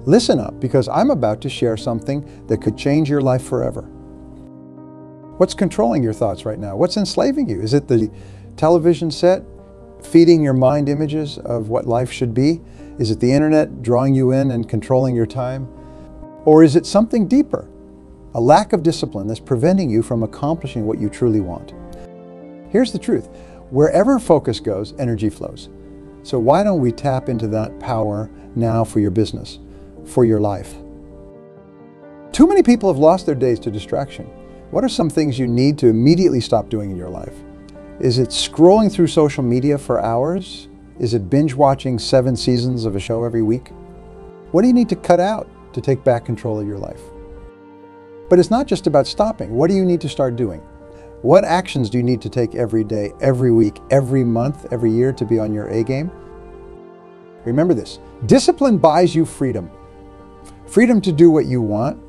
Listen up, because I'm about to share something that could change your life forever. What's controlling your thoughts right now? What's enslaving you? Is it the television set feeding your mind images of what life should be? Is it the internet drawing you in and controlling your time? Or is it something deeper? A lack of discipline that's preventing you from accomplishing what you truly want. Here's the truth. Wherever focus goes, energy flows. So why don't we tap into that power now for your business, for your life? Too many people have lost their days to distraction. What are some things you need to immediately stop doing in your life? Is it scrolling through social media for hours? Is it binge watching 7 seasons of a show every week? What do you need to cut out to take back control of your life? But it's not just about stopping. What do you need to start doing? What actions do you need to take every day, every week, every month, every year to be on your A game? Remember this, discipline buys you freedom. Freedom to do what you want,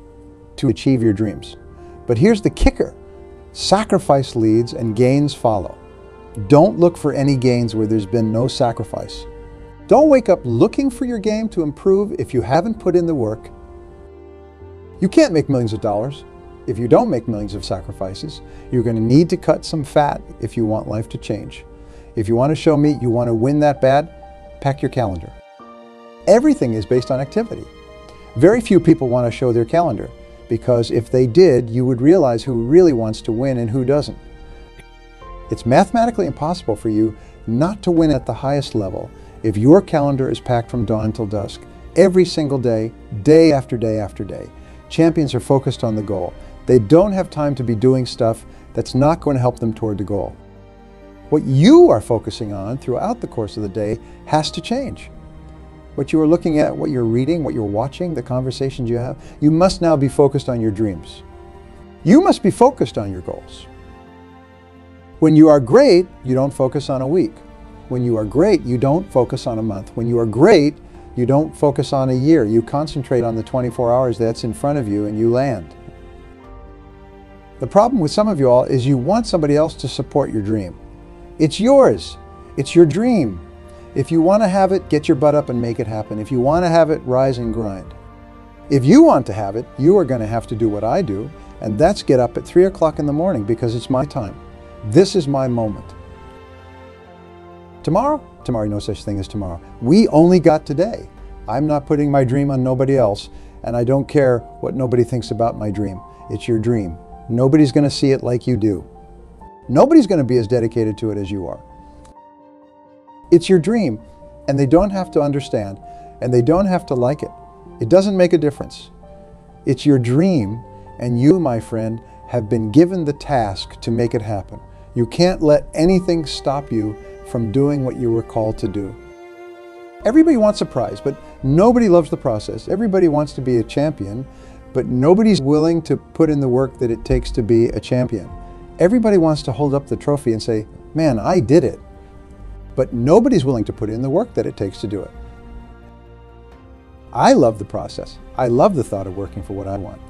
to achieve your dreams. But here's the kicker, sacrifice leads and gains follow. Don't look for any gains where there's been no sacrifice. Don't wake up looking for your game to improve if you haven't put in the work. You can't make millions of dollars if you don't make millions of sacrifices. You're going to need to cut some fat if you want life to change. If you want to show me you want to win that bad, pack your calendar. Everything is based on activity. Very few people want to show their calendar, because if they did, you would realize who really wants to win and who doesn't. It's mathematically impossible for you not to win at the highest level if your calendar is packed from dawn till dusk, every single day, day after day after day. Champions are focused on the goal. They don't have time to be doing stuff that's not going to help them toward the goal. What you are focusing on throughout the course of the day has to change. What you are looking at, what you're reading, what you're watching, the conversations you have, you must now be focused on your dreams. You must be focused on your goals. When you are great, you don't focus on a week. When you are great, you don't focus on a month. When you are great, you don't focus on a year. You concentrate on the 24 hours that's in front of you and you land. The problem with some of you all is you want somebody else to support your dream. It's yours. It's your dream. If you want to have it, get your butt up and make it happen. If you want to have it, rise and grind. If you want to have it, you are going to have to do what I do, and that's get up at 3 o'clock in the morning, because it's my time. This is my moment. Tomorrow? Tomorrow, no such thing as tomorrow. We only got today. I'm not putting my dream on nobody else, and I don't care what nobody thinks about my dream. It's your dream. Nobody's going to see it like you do. Nobody's going to be as dedicated to it as you are. It's your dream, and they don't have to understand, and they don't have to like it. It doesn't make a difference. It's your dream, and you, my friend, have been given the task to make it happen. You can't let anything stop you from doing what you were called to do. Everybody wants a prize, but nobody loves the process. Everybody wants to be a champion, but nobody's willing to put in the work that it takes to be a champion. Everybody wants to hold up the trophy and say, man, I did it. But nobody's willing to put in the work that it takes to do it. I love the process. I love the thought of working for what I want.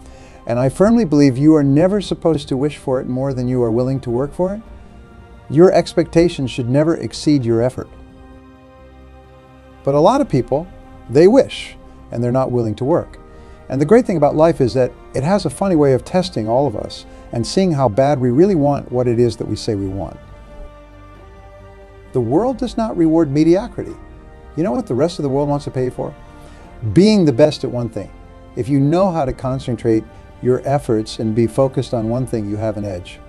And I firmly believe you are never supposed to wish for it more than you are willing to work for it. Your expectations should never exceed your effort. But a lot of people, they wish, and they're not willing to work. And the great thing about life is that it has a funny way of testing all of us and seeing how bad we really want what it is that we say we want. The world does not reward mediocrity. You know what the rest of the world wants to pay for? Being the best at one thing. If you know how to concentrate your efforts and be focused on one thing, you have an edge.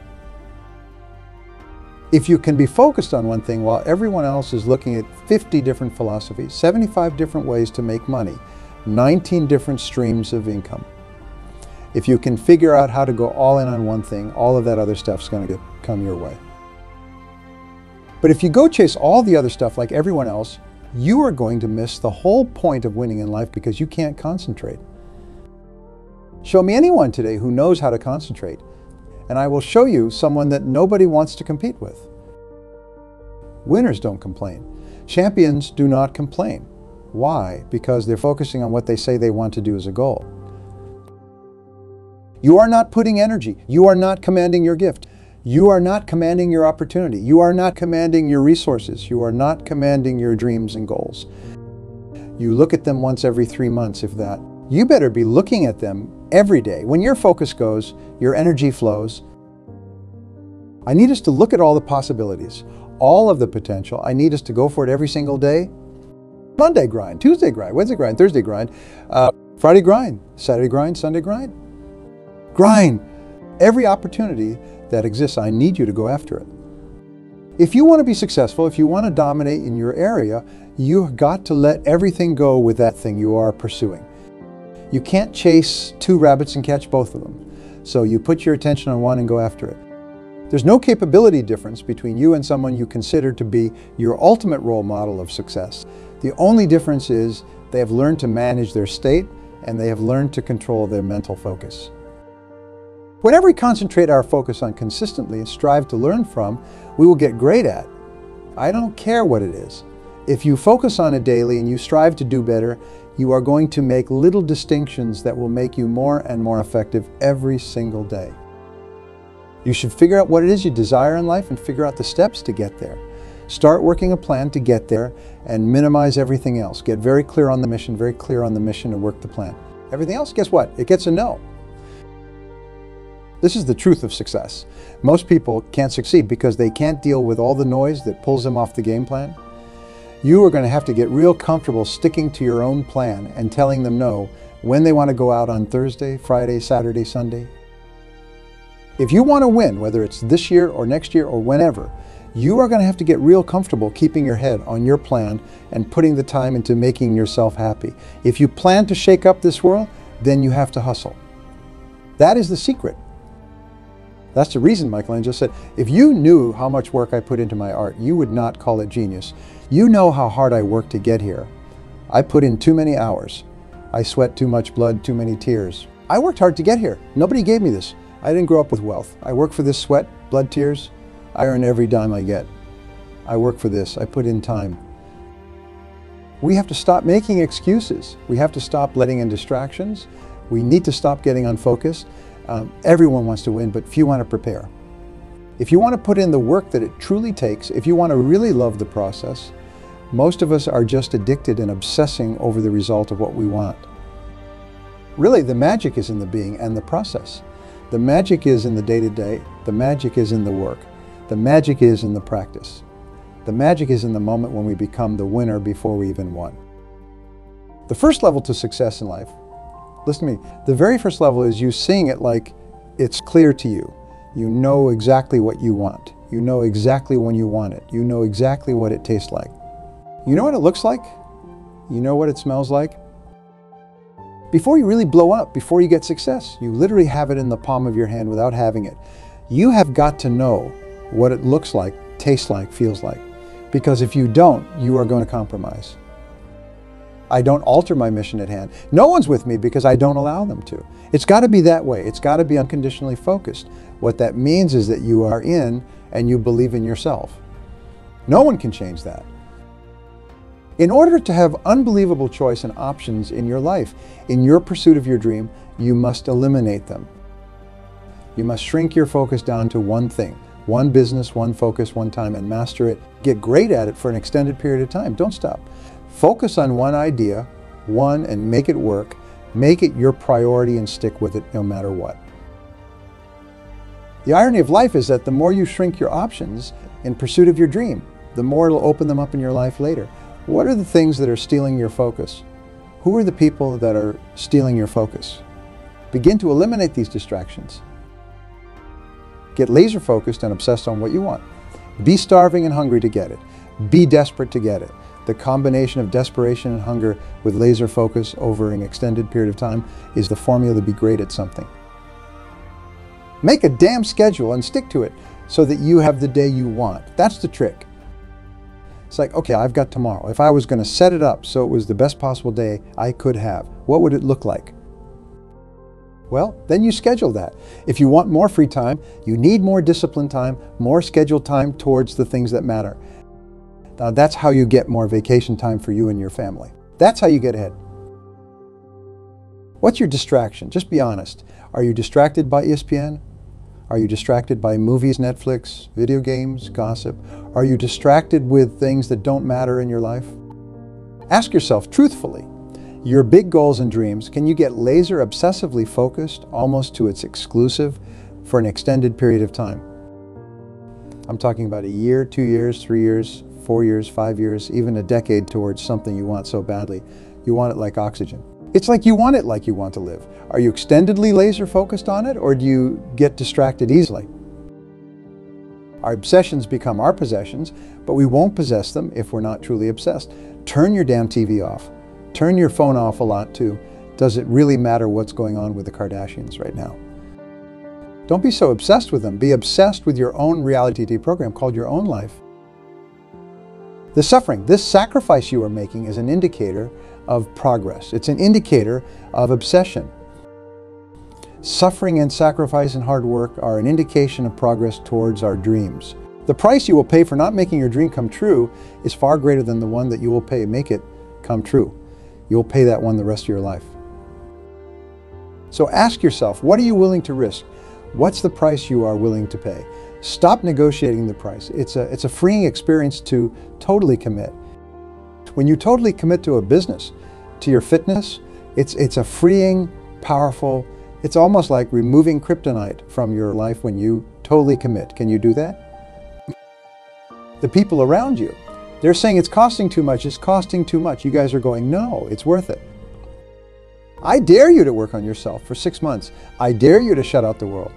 If you can be focused on one thing while everyone else is looking at 50 different philosophies, 75 different ways to make money, 19 different streams of income. If you can figure out how to go all in on one thing, all of that other stuff's going to come your way. But if you go chase all the other stuff like everyone else, you are going to miss the whole point of winning in life, because you can't concentrate. Show me anyone today who knows how to concentrate, and I will show you someone that nobody wants to compete with. Winners don't complain. Champions do not complain. Why? Because they're focusing on what they say they want to do as a goal. You are not putting energy. You are not commanding your gift. You are not commanding your opportunity. You are not commanding your resources. You are not commanding your dreams and goals. You look at them once every 3 months, if that. You better be looking at them every day. When your focus goes, your energy flows. I need us to look at all the possibilities, all of the potential. I need us to go for it every single day. Monday grind, Tuesday grind, Wednesday grind, Thursday grind, Friday grind, Saturday grind, Sunday grind. Grind. Every opportunity that exists, I need you to go after it. If you want to be successful, if you want to dominate in your area, you've got to let everything go with that thing you are pursuing. You can't chase two rabbits and catch both of them. So you put your attention on one and go after it. There's no capability difference between you and someone you consider to be your ultimate role model of success. The only difference is they have learned to manage their state and they have learned to control their mental focus. Whatever we concentrate our focus on consistently and strive to learn from, we will get great at. I don't care what it is. If you focus on it daily and you strive to do better, you are going to make little distinctions that will make you more and more effective every single day. You should figure out what it is you desire in life and figure out the steps to get there. Start working a plan to get there and minimize everything else. Get very clear on the mission, and work the plan. Everything else, guess what? It gets a no. This is the truth of success. Most people can't succeed because they can't deal with all the noise that pulls them off the game plan. You are going to have to get real comfortable sticking to your own plan and telling them no when they want to go out on Thursday, Friday, Saturday, Sunday. If you want to win, whether it's this year or next year or whenever, you are going to have to get real comfortable keeping your head on your plan and putting the time into making yourself happy. If you plan to shake up this world, then you have to hustle. That is the secret. That's the reason Michelangelo said, if you knew how much work I put into my art, you would not call it genius. You know how hard I worked to get here. I put in too many hours. I sweat too much blood, too many tears. I worked hard to get here. Nobody gave me this. I didn't grow up with wealth. I work for this sweat, blood, tears. I earn every dime I get. I work for this. I put in time. We have to stop making excuses. We have to stop letting in distractions. We need to stop getting unfocused. Everyone wants to win, but few want to prepare. If you want to put in the work that it truly takes, if you want to really love the process, most of us are just addicted and obsessing over the result of what we want. Really, the magic is in the being and the process. The magic is in the day-to-day. The magic is in the work. The magic is in the practice. The magic is in the moment when we become the winner before we even won. The first level to success in life, listen to me, the very first level is you seeing it like it's clear to you. You know exactly what you want. You know exactly when you want it. You know exactly what it tastes like. You know what it looks like? You know what it smells like? Before you really blow up, before you get success, you literally have it in the palm of your hand without having it. You have got to know what it looks like, tastes like, feels like. Because if you don't, you are going to compromise. I don't alter my mission at hand. No one's with me because I don't allow them to. It's got to be that way. It's got to be unconditionally focused. What that means is that you are in and you believe in yourself. No one can change that. In order to have unbelievable choice and options in your life, in your pursuit of your dream, you must eliminate them. You must shrink your focus down to one thing, one business, one focus, one time, and master it. Get great at it for an extended period of time. Don't stop. Focus on one idea, and make it work. Make it your priority and stick with it no matter what. The irony of life is that the more you shrink your options in pursuit of your dream, the more it'll open them up in your life later. What are the things that are stealing your focus? Who are the people that are stealing your focus? Begin to eliminate these distractions. Get laser focused and obsessed on what you want. Be starving and hungry to get it. Be desperate to get it. The combination of desperation and hunger with laser focus over an extended period of time is the formula to be great at something. Make a damn schedule and stick to it so that you have the day you want. That's the trick. It's like, okay, I've got tomorrow. If I was going to set it up so it was the best possible day I could have, what would it look like? Well, then you schedule that. If you want more free time, you need more disciplined time, more scheduled time towards the things that matter. Now, that's how you get more vacation time for you and your family. That's how you get ahead. What's your distraction? Just be honest. Are you distracted by ESPN? Are you distracted by movies, Netflix, video games, gossip? Are you distracted with things that don't matter in your life? Ask yourself truthfully, your big goals and dreams, can you get laser obsessively focused almost to its exclusive for an extended period of time? I'm talking about a year, 2 years, 3 years, 4 years, 5 years, even a decade towards something you want so badly. You want it like oxygen. It's like you want it like you want to live. Are you extendedly laser focused on it, or do you get distracted easily? Our obsessions become our possessions, but we won't possess them if we're not truly obsessed. Turn your damn TV off. Turn your phone off a lot too. Does it really matter what's going on with the Kardashians right now? Don't be so obsessed with them. Be obsessed with your own reality TV program called your own life. The suffering, this sacrifice you are making is an indicator of progress. It's an indicator of obsession. Suffering and sacrifice and hard work are an indication of progress towards our dreams. The price you will pay for not making your dream come true is far greater than the one that you will pay to make it come true. You'll pay that one the rest of your life. So ask yourself, what are you willing to risk? What's the price you are willing to pay? Stop negotiating the price. It's a freeing experience to totally commit. When you totally commit to a business, to your fitness, it's a freeing, powerful, it's almost like removing kryptonite from your life when you totally commit. Can you do that? The people around you, they're saying it's costing too much, it's costing too much. You guys are going, no, it's worth it. I dare you to work on yourself for 6 months. I dare you to shut out the world.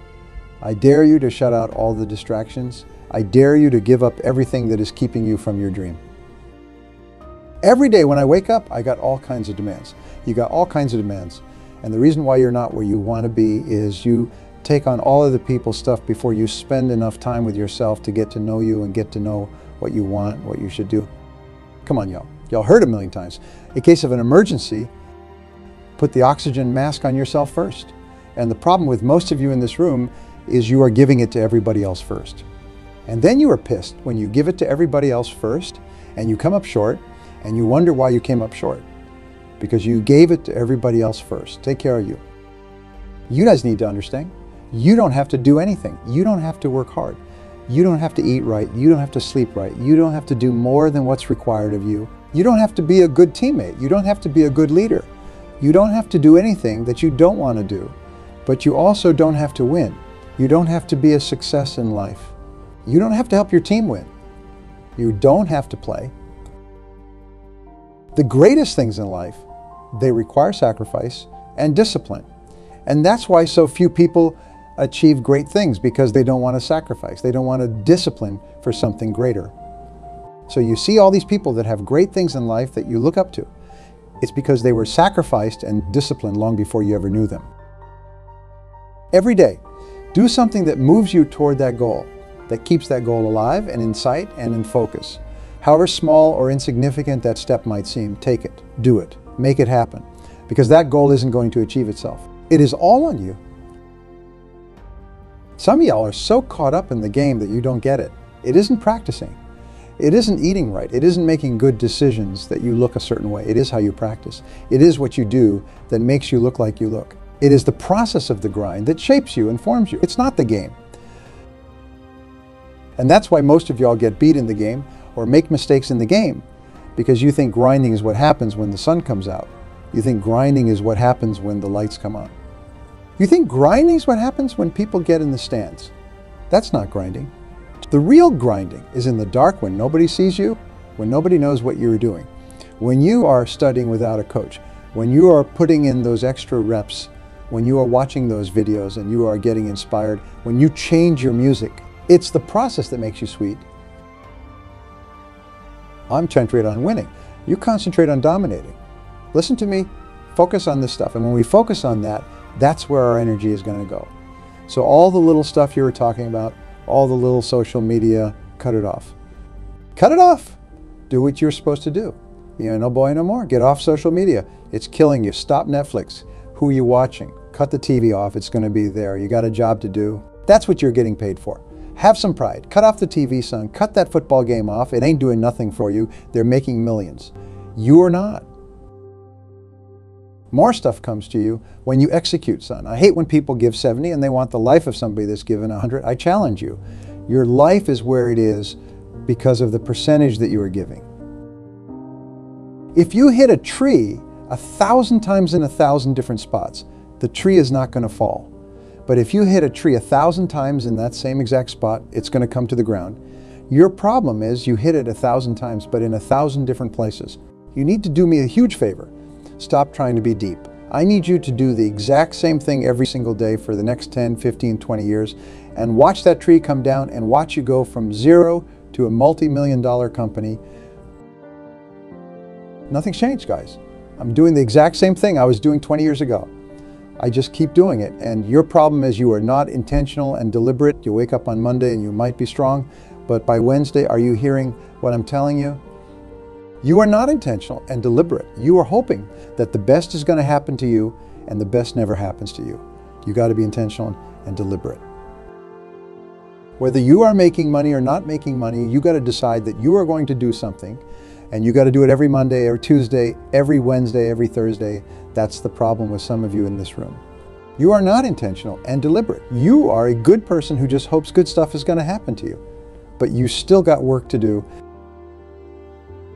I dare you to shut out all the distractions. I dare you to give up everything that is keeping you from your dream. Every day when I wake up, I got all kinds of demands. You got all kinds of demands. And the reason why you're not where you want to be is you take on all other people's stuff before you spend enough time with yourself to get to know you and get to know what you want, what you should do. Come on, y'all. Y'all heard a million times. In case of an emergency, put the oxygen mask on yourself first. And the problem with most of you in this room is you are giving it to everybody else first. And then you are pissed when you give it to everybody else first and you come up short and you wonder why you came up short. Because you gave it to everybody else first. Take care of you. You guys need to understand, you don't have to do anything. You don't have to work hard. You don't have to eat right. You don't have to sleep right. You don't have to do more than what's required of you. You don't have to be a good teammate. You don't have to be a good leader. You don't have to do anything that you don't want to do. But you also don't have to win. You don't have to be a success in life. You don't have to help your team win. You don't have to play. The greatest things in life, they require sacrifice and discipline. And that's why so few people achieve great things, because they don't want to sacrifice. They don't want to discipline for something greater. So you see all these people that have great things in life that you look up to. It's because they were sacrificed and disciplined long before you ever knew them. Every day, do something that moves you toward that goal, that keeps that goal alive and in sight and in focus. However small or insignificant that step might seem, take it, do it, make it happen, because that goal isn't going to achieve itself. It is all on you. Some of y'all are so caught up in the game that you don't get it. It isn't practicing. It isn't eating right. It isn't making good decisions that you look a certain way. It is how you practice. It is what you do that makes you look like you look. It is the process of the grind that shapes you and forms you. It's not the game. And that's why most of y'all get beat in the game or make mistakes in the game, because you think grinding is what happens when the sun comes out. You think grinding is what happens when the lights come on. You think grinding is what happens when people get in the stands. That's not grinding. The real grinding is in the dark when nobody sees you, when nobody knows what you're doing, when you are studying without a coach, when you are putting in those extra reps, when you are watching those videos and you are getting inspired, when you change your music. It's the process that makes you sweet. I'm concentrated on winning. You concentrate on dominating. Listen to me, focus on this stuff. And when we focus on that, that's where our energy is going to go. So all the little stuff you were talking about, all the little social media, cut it off. Cut it off. Do what you're supposed to do. You know, no boy, no more. Get off social media. It's killing you. Stop Netflix. Who are you watching? Cut the TV off. It's going to be there. You got a job to do. That's what you're getting paid for. Have some pride. Cut off the TV, son. Cut that football game off. It ain't doing nothing for you. They're making millions. You are not. More stuff comes to you when you execute, son. I hate when people give 70 and they want the life of somebody that's given 100. I challenge you. Your life is where it is because of the percentage that you are giving. If you hit a tree 1,000 times in 1,000 different spots, the tree is not going to fall. But if you hit a tree 1,000 times in that same exact spot, it's going to come to the ground. Your problem is you hit it 1,000 times, but in 1,000 different places. You need to do me a huge favor. Stop trying to be deep. I need you to do the exact same thing every single day for the next 10, 15, 20 years, and watch that tree come down and watch you go from zero to a multi-million-dollar company. Nothing's changed, guys. I'm doing the exact same thing I was doing 20 years ago. I just keep doing it. And your problem is you are not intentional and deliberate. You wake up on Monday and you might be strong, but by Wednesday, are you hearing what I'm telling you? You are not intentional and deliberate. You are hoping that the best is going to happen to you, and the best never happens to you. You got to be intentional and deliberate. Whether you are making money or not making money, you got to decide that you are going to do something, and you got to do it every Monday or Tuesday, every Wednesday, every Thursday. That's the problem with some of you in this room. You are not intentional and deliberate. You are a good person who just hopes good stuff is going to happen to you, but you still got work to do.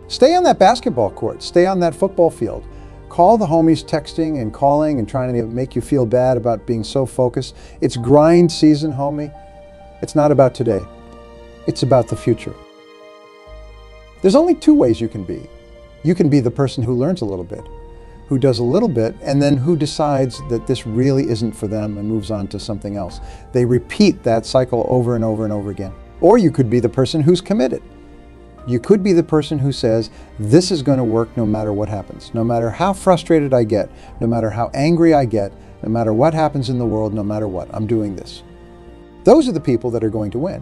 Stay on that basketball court, stay on that football field. Call the homies texting and calling and trying to make you feel bad about being so focused. It's grind season, homie. It's not about today. It's about the future. There's only two ways you can be. You can be the person who learns a little bit, who does a little bit, and then who decides that this really isn't for them and moves on to something else. They repeat that cycle over and over and over again. Or you could be the person who's committed. You could be the person who says, this is going to work no matter what happens, no matter how frustrated I get, no matter how angry I get, no matter what happens in the world, no matter what, I'm doing this. Those are the people that are going to win.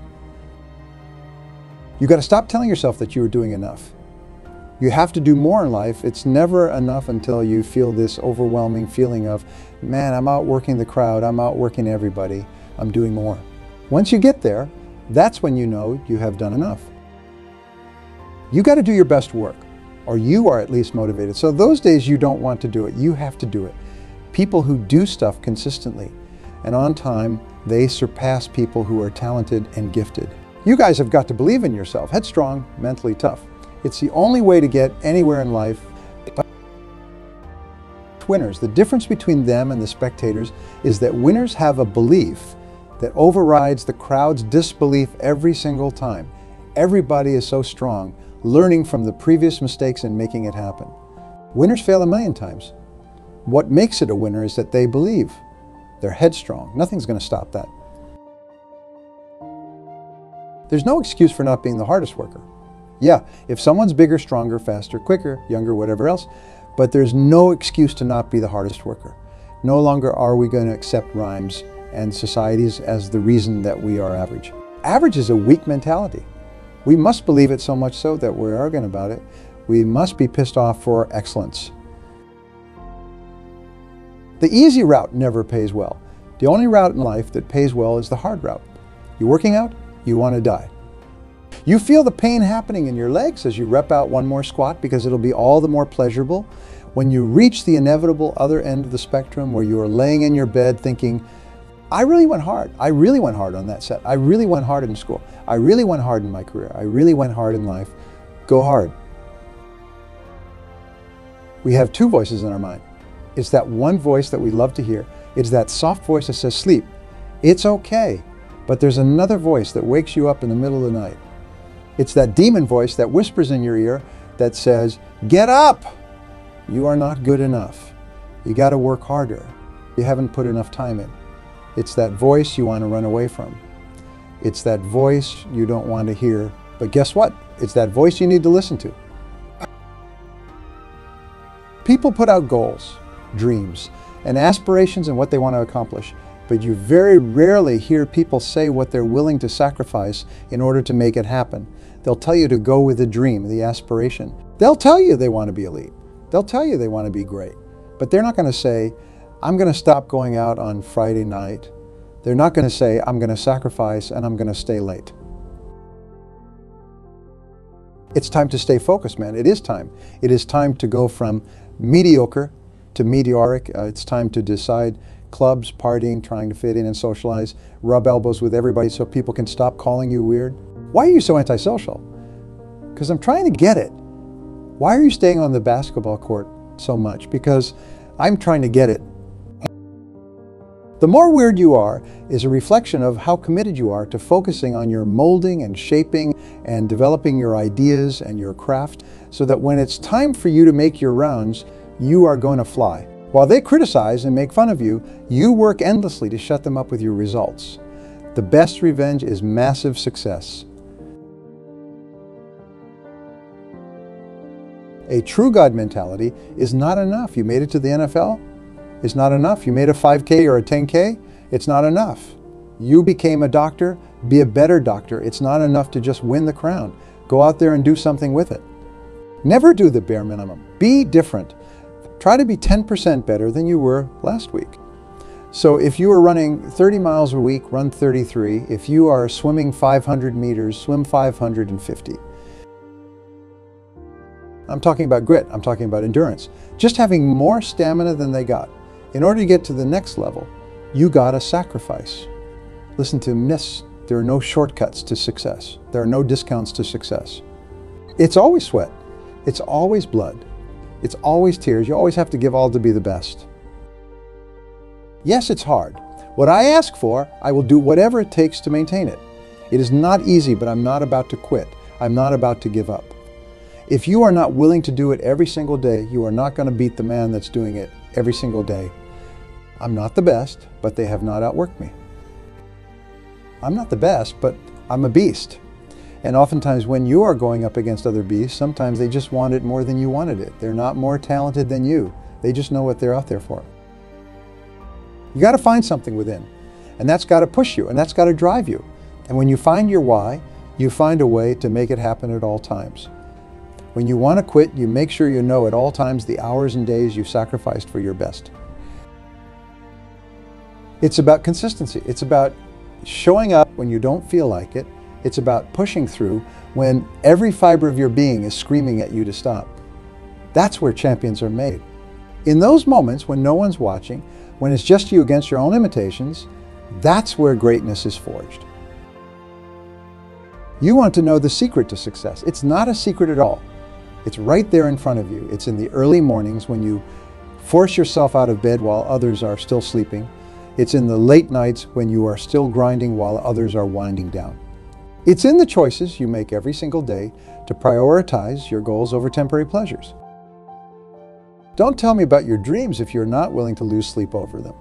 You got to stop telling yourself that you're doing enough. You have to do more in life. It's never enough until you feel this overwhelming feeling of, man, I'm outworking the crowd, I'm outworking everybody, I'm doing more. Once you get there, that's when you know you have done enough. You got to do your best work, or you are at least motivated. So those days you don't want to do it, you have to do it. People who do stuff consistently and on time, they surpass people who are talented and gifted. You guys have got to believe in yourself, headstrong, mentally tough. It's the only way to get anywhere in life. Winners, the difference between them and the spectators is that winners have a belief that overrides the crowd's disbelief every single time. Everybody is so strong, learning from the previous mistakes and making it happen. Winners fail a million times. What makes it a winner is that they believe. They're headstrong. Nothing's going to stop that. There's no excuse for not being the hardest worker. Yeah, if someone's bigger, stronger, faster, quicker, younger, whatever else, but there's no excuse to not be the hardest worker. No longer are we going to accept rhymes and societies as the reason that we are average. Average is a weak mentality. We must believe it so much so that we're arrogant about it. We must be pissed off for excellence. The easy route never pays well. The only route in life that pays well is the hard route. You're working out, you want to die. You feel the pain happening in your legs as you rep out one more squat because it'll be all the more pleasurable. When you reach the inevitable other end of the spectrum where you are laying in your bed thinking, I really went hard. I really went hard on that set. I really went hard in school. I really went hard in my career. I really went hard in life. Go hard. We have two voices in our mind. It's that one voice that we love to hear. It's that soft voice that says, sleep. It's okay. But there's another voice that wakes you up in the middle of the night. It's that demon voice that whispers in your ear that says, get up. You are not good enough. You got to work harder. You haven't put enough time in. It's that voice you want to run away from. It's that voice you don't want to hear. But guess what? It's that voice you need to listen to. People put out goals, dreams, and aspirations and what they want to accomplish. But you very rarely hear people say what they're willing to sacrifice in order to make it happen. They'll tell you to go with the dream, the aspiration. They'll tell you they want to be elite. They'll tell you they want to be great. But they're not going to say, I'm going to stop going out on Friday night. They're not going to say, I'm going to sacrifice and I'm going to stay late. It's time to stay focused, man. It is time. It is time to go from mediocre to meteoric. It's time to decide clubs, partying, trying to fit in and socialize, rub elbows with everybody so people can stop calling you weird. Why are you so antisocial? Because I'm trying to get it. Why are you staying on the basketball court so much? Because I'm trying to get it. The more weird you are is a reflection of how committed you are to focusing on your molding and shaping and developing your ideas and your craft, so that when it's time for you to make your rounds, you are going to fly. While they criticize and make fun of you, you work endlessly to shut them up with your results. The best revenge is massive success. A true God mentality is not enough. You made it to the NFL? It's not enough. You made a 5K or a 10K? It's not enough. You became a doctor? Be a better doctor. It's not enough to just win the crown. Go out there and do something with it. Never do the bare minimum. Be different. Try to be 10% better than you were last week. So if you are running 30 miles a week, run 33. If you are swimming 500 meters, swim 550. I'm talking about grit. I'm talking about endurance. Just having more stamina than they got. In order to get to the next level, you gotta sacrifice. Listen to this. There are no shortcuts to success. There are no discounts to success. It's always sweat. It's always blood. It's always tears. You always have to give all to be the best. Yes, it's hard. What I ask for, I will do whatever it takes to maintain it. It is not easy, but I'm not about to quit. I'm not about to give up. If you are not willing to do it every single day, you are not going to beat the man that's doing it every single day. I'm not the best, but they have not outworked me. I'm not the best, but I'm a beast. And oftentimes when you are going up against other beasts, sometimes they just want it more than you wanted it. They're not more talented than you. They just know what they're out there for. You got to find something within, and that's got to push you, and that's got to drive you. And when you find your why, you find a way to make it happen at all times. When you want to quit, you make sure you know at all times the hours and days you've sacrificed for your best. It's about consistency. It's about showing up when you don't feel like it. It's about pushing through when every fiber of your being is screaming at you to stop. That's where champions are made. In those moments when no one's watching, when it's just you against your own limitations, that's where greatness is forged. You want to know the secret to success. It's not a secret at all. It's right there in front of you. It's in the early mornings when you force yourself out of bed while others are still sleeping. It's in the late nights when you are still grinding while others are winding down. It's in the choices you make every single day to prioritize your goals over temporary pleasures. Don't tell me about your dreams if you're not willing to lose sleep over them.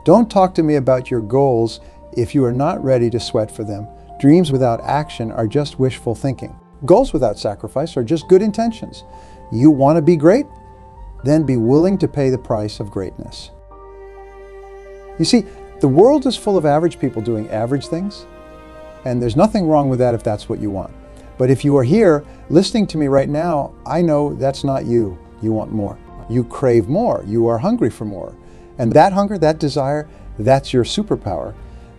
Don't talk to me about your goals if you are not ready to sweat for them. Dreams without action are just wishful thinking. Goals without sacrifice are just good intentions. You want to be great? Then be willing to pay the price of greatness. You see, the world is full of average people doing average things, and there's nothing wrong with that if that's what you want. But if you are here listening to me right now, I know that's not you. You want more. You crave more. You are hungry for more. And that hunger, that desire, that's your superpower.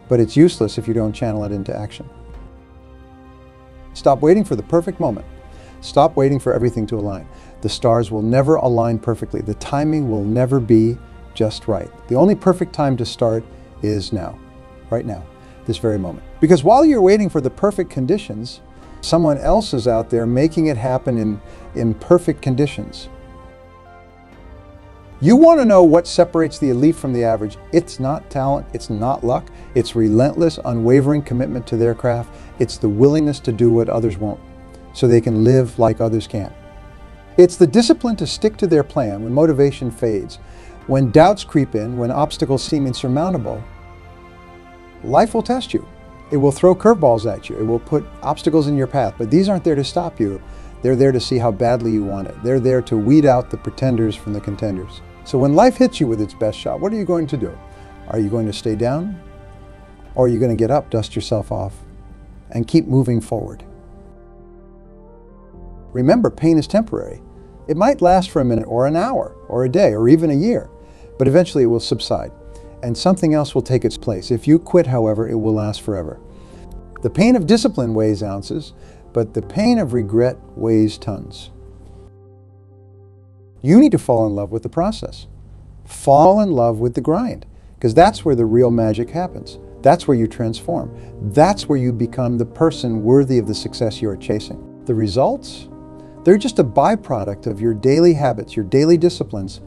But it's useless if you don't channel it into action. Stop waiting for the perfect moment. Stop waiting for everything to align. The stars will never align perfectly. The timing will never be just right. The only perfect time to start is now, right now, this very moment. Because while you're waiting for the perfect conditions, someone else is out there making it happen in perfect conditions. You want to know what separates the elite from the average. It's not talent, it's not luck, it's relentless, unwavering commitment to their craft. It's the willingness to do what others won't, so they can live like others can't. It's the discipline to stick to their plan when motivation fades, when doubts creep in, when obstacles seem insurmountable. Life will test you. It will throw curveballs at you. It will put obstacles in your path, but these aren't there to stop you. They're there to see how badly you want it. They're there to weed out the pretenders from the contenders. So when life hits you with its best shot, what are you going to do? Are you going to stay down? Or are you going to get up, dust yourself off, and keep moving forward? Remember, pain is temporary. It might last for a minute or an hour or a day or even a year, but eventually it will subside and something else will take its place. If you quit, however, it will last forever. The pain of discipline weighs ounces, but the pain of regret weighs tons. You need to fall in love with the process. Fall in love with the grind, because that's where the real magic happens. That's where you transform. That's where you become the person worthy of the success you are chasing. The results They're just a byproduct of your daily habits, your daily disciplines.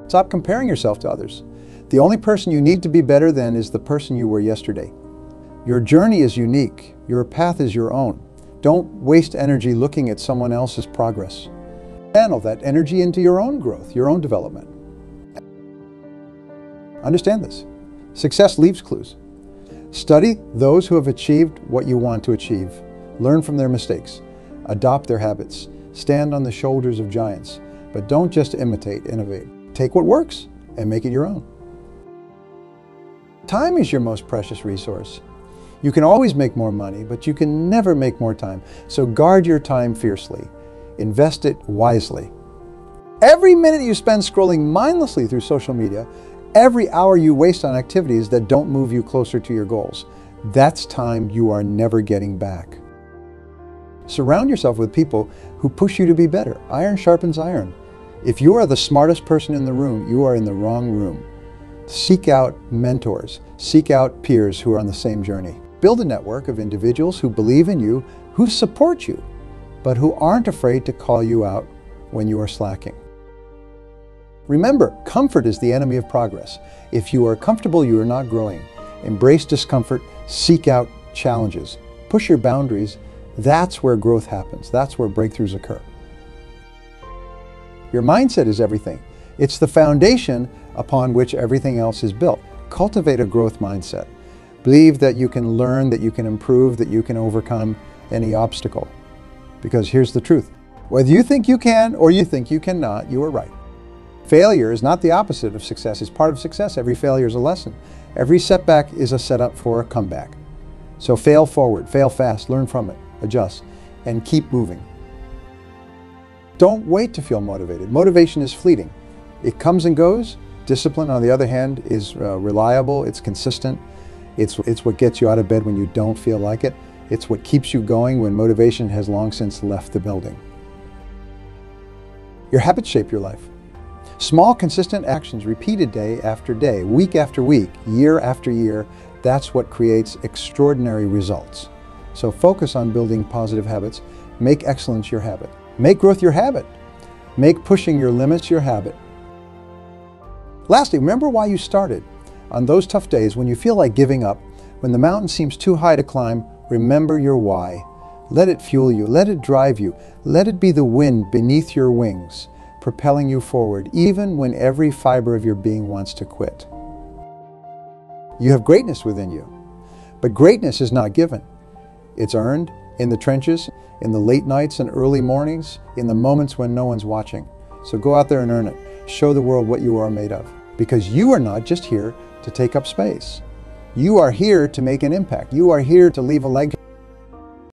Stop comparing yourself to others. The only person you need to be better than is the person you were yesterday. Your journey is unique. Your path is your own. Don't waste energy looking at someone else's progress. Channel that energy into your own growth, your own development. Understand this. Success leaves clues. Study those who have achieved what you want to achieve. Learn from their mistakes. Adopt their habits. Stand on the shoulders of giants. But don't just imitate, innovate. Take what works and make it your own. Time is your most precious resource. You can always make more money, but you can never make more time. So guard your time fiercely. Invest it wisely. Every minute you spend scrolling mindlessly through social media, every hour you waste on activities that don't move you closer to your goals, that's time you are never getting back. Surround yourself with people who push you to be better. Iron sharpens iron. If you are the smartest person in the room, you are in the wrong room. Seek out mentors. Seek out peers who are on the same journey. Build a network of individuals who believe in you, who support you, but who aren't afraid to call you out when you are slacking. Remember, comfort is the enemy of progress. If you are comfortable, you are not growing. Embrace discomfort. Seek out challenges. Push your boundaries. That's where growth happens. That's where breakthroughs occur. Your mindset is everything. It's the foundation upon which everything else is built. Cultivate a growth mindset. Believe that you can learn, that you can improve, that you can overcome any obstacle. Because here's the truth. Whether you think you can or you think you cannot, you are right. Failure is not the opposite of success. It's part of success. Every failure is a lesson. Every setback is a setup for a comeback. So fail forward, fail fast, learn from it, adjust, and keep moving. Don't wait to feel motivated. Motivation is fleeting. It comes and goes. Discipline, on the other hand, is reliable, it's consistent. It's what gets you out of bed when you don't feel like it. It's what keeps you going when motivation has long since left the building. Your habits shape your life. Small, consistent actions repeated day after day, week after week, year after year, that's what creates extraordinary results. So focus on building positive habits. Make excellence your habit. Make growth your habit. Make pushing your limits your habit. Lastly, remember why you started. On those tough days when you feel like giving up, when the mountain seems too high to climb, remember your why. Let it fuel you. Let it drive you. Let it be the wind beneath your wings, propelling you forward, even when every fiber of your being wants to quit. You have greatness within you, but greatness is not given. It's earned in the trenches, in the late nights and early mornings, in the moments when no one's watching. So go out there and earn it. Show the world what you are made of. Because you are not just here to take up space. You are here to make an impact. You are here to leave a legacy.